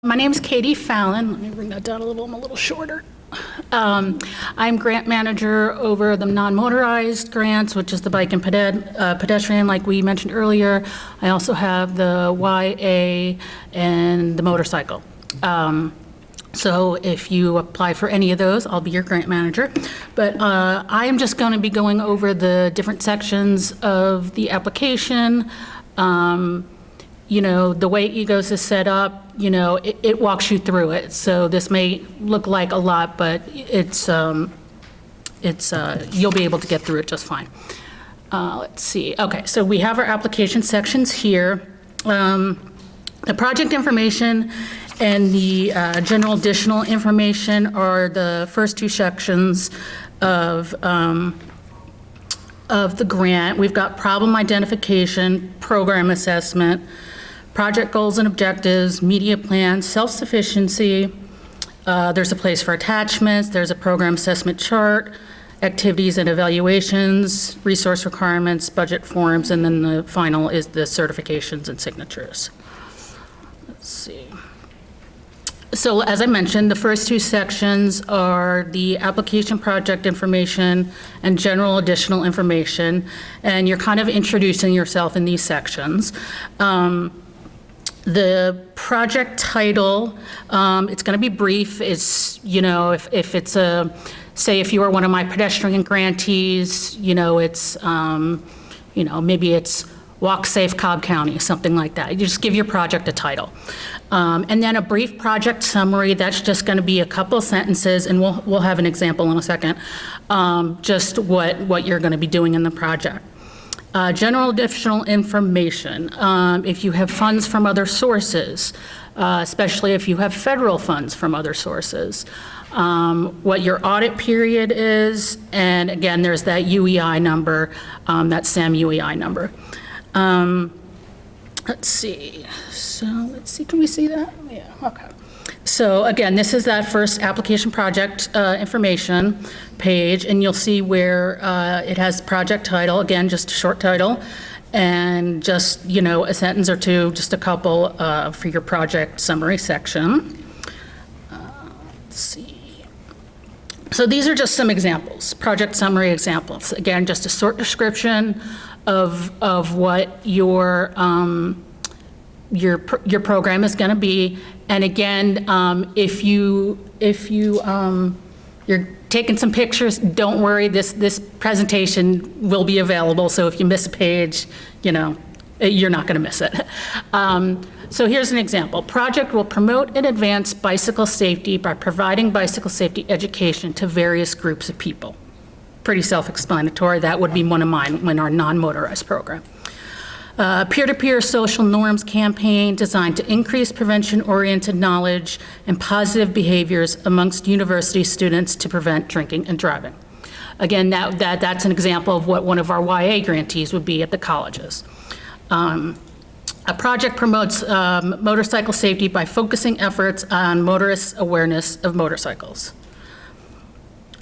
My name is Katie Fallon. Let me bring that down a little. I'm a little shorter. I'm grant manager over the non-motorized grants, which is the bike and pedestrian, like we mentioned earlier. I also have the YA and the motorcycle. So if you apply for any of those, I'll be your grant manager. But I am just going to be going over the different sections of the application. You know, the way GOHS is set up, you know, it walks you through it. So this may look like a lot, but you'll be able to get through it just fine. Let's see. Okay, so we have our application sections here. The project information and the general additional information are the first two sections of the grant. We've got problem identification, program assessment, project goals and objectives, media plans, self-sufficiency. There's a place for attachments. There's a program assessment chart, activities and evaluations, resource requirements, budget forms, and then the final is the certifications and signatures. Let's see. So as I mentioned, the first two sections are the application project information and general additional information, and you're kind of introducing yourself in these sections. The project title, it's going to be brief. It's, you know, if it's say if you are one of my pedestrian grantees, you know, it's, you know, maybe it's Walk Safe Cobb County, something like that. You just give your project a title. And then a brief project summary, that's just going to be a couple sentences, and we'll have an example in a second, just what you're going to be doing in the project. General additional information, if you have funds from other sources, especially if you have federal funds from other sources, what your audit period is, and again, there's that UEI number, that SAM UEI number. Let's see, can we see that? Yeah, okay. So again, this is that first application project information page, and you'll see where it has project title, again, just a short title, and just, you know, a sentence or two, just a couple for your project summary section. Let's see. So these are just some examples, project summary examples. Again, just a short description of what your program is going to be. And again, if you're taking some pictures, don't worry, this presentation will be available. So if you miss a page, you know, you're not going to miss it. So here's an example. Project will promote and advance bicycle safety by providing bicycle safety education to various groups of people. Pretty self-explanatory. That would be one of mine in our non-motorized program. Peer-to-peer social norms campaign designed to increase prevention-oriented knowledge and positive behaviors amongst university students to prevent drinking and driving. Again, that's an example of what one of our YA grantees would be at the colleges. A project promotes motorcycle safety by focusing efforts on motorists' awareness of motorcycles.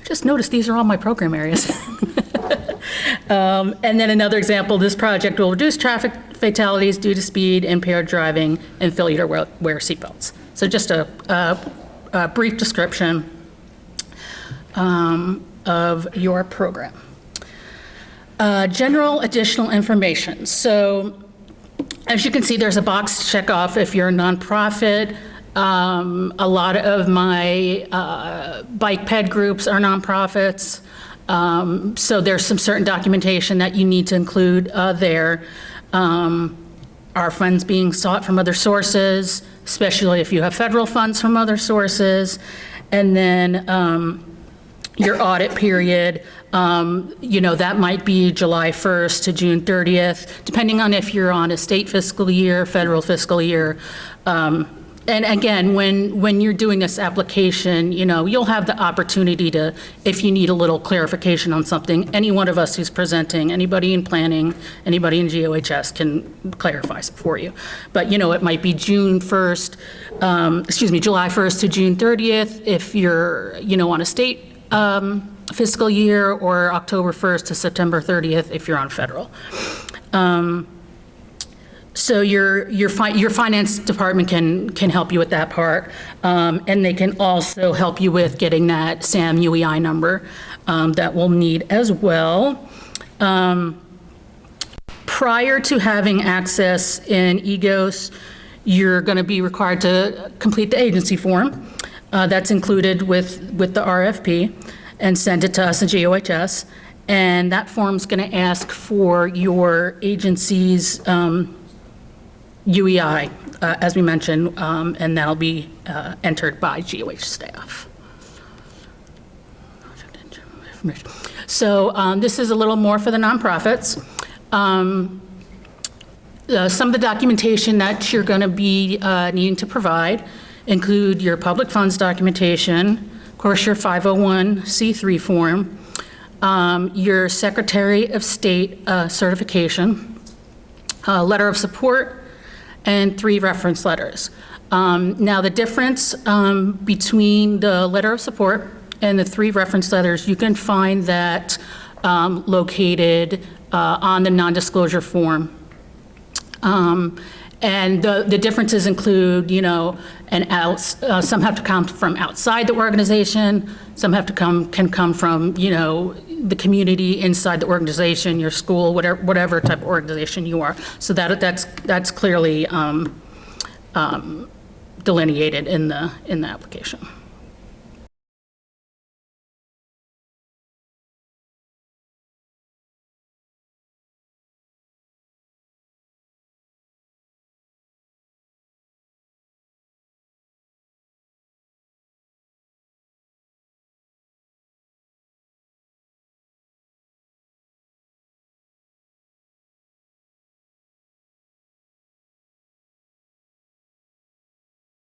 Just notice these are all my program areas. And then another example, this project will reduce traffic fatalities due to speed, impaired driving, and failure to wear seatbelts. So just a brief description of your program. General additional information. So as you can see, there's a box to check off if you're a nonprofit. A lot of my bike ped groups are nonprofits. So there's some certain documentation that you need to include there. Are funds being sought from other sources, especially if you have federal funds from other sources? And then your audit period, you know, that might be July 1st to June 30th, depending on if you're on a state fiscal year, federal fiscal year. And again, when you're doing this application, you know, you'll have the opportunity to, if you need a little clarification on something, any one of us who's presenting, anybody in planning, anybody in GOHS can clarify for you. But, you know, it might be July 1st to June 30th if you're, you know, on a state fiscal year, or October 1st to September 30th if you're on federal. So your finance department can help you with that part, and they can also help you with getting that SAM UEI number that we'll need as well. Prior to having access in EGOS, you're going to be required to complete the agency form. That's included with the RFP, and send it to us in GOHS. And that form's going to ask for your agency's UEI, as we mentioned, and that'll be entered by GOH staff. So this is a little more for the nonprofits. Some of the documentation that you're going to be needing to provide include your public funds documentation, of course your 501c3 form, your Secretary of State certification, a letter of support, and 3 reference letters. Now the difference between the letter of support and the 3 reference letters, you can find that located on the non-disclosure form. And the differences include, some have to come from outside the organization, some can come from, the community inside the organization, your school, whatever type of organization you are. So that's clearly delineated in the application.